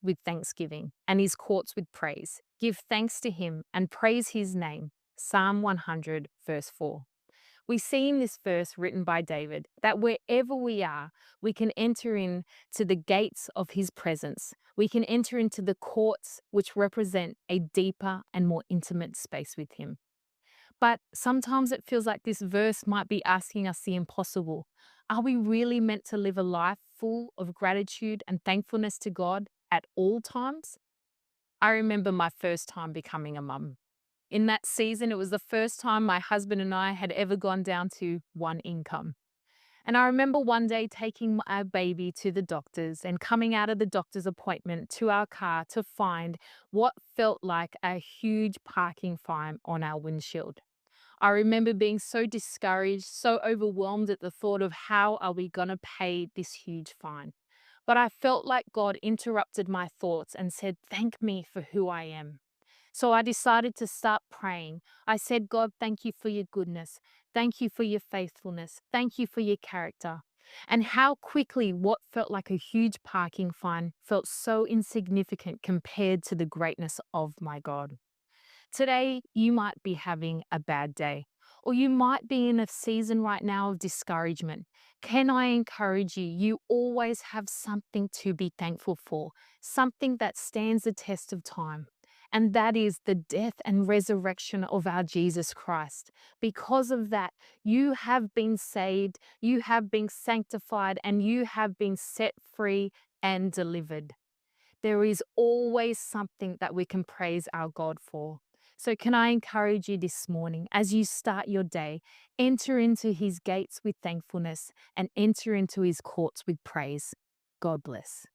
with thanksgiving and his courts with praise. Give thanks to him and praise his name. Psalm 100, verse 4. We see in this verse written by David that wherever we are, we can enter into the gates of his presence. We can enter into the courts, which represent a deeper and more intimate space with him. But sometimes it feels like this verse might be asking us the impossible. Are we really meant to live a life full of gratitude and thankfulness to God at all times? I remember my first time becoming a mum. In that season, it was the first time my husband and I had ever gone down to one income. And I remember one day taking our baby to the doctors and coming out of the doctor's appointment to our car to find what felt like a huge parking fine on our windshield. I remember being so discouraged, so overwhelmed at the thought of how are we going to pay this huge fine. But I felt like God interrupted my thoughts and said, "Thank me for who I am." So I decided to start praying. I said, "God, thank you for your goodness. Thank you for your faithfulness. Thank you for your character." And how quickly what felt like a huge parking fine felt so insignificant compared to the greatness of my God. Today, you might be having a bad day, or you might be in a season right now of discouragement. Can I encourage you? You always have something to be thankful for, something that stands the test of time. And that is the death and resurrection of our Jesus Christ. Because of that, you have been saved, you have been sanctified, and you have been set free and delivered. There is always something that we can praise our God for. So, can I encourage you this morning as you start your day, enter into his gates with thankfulness and enter into his courts with praise? God bless.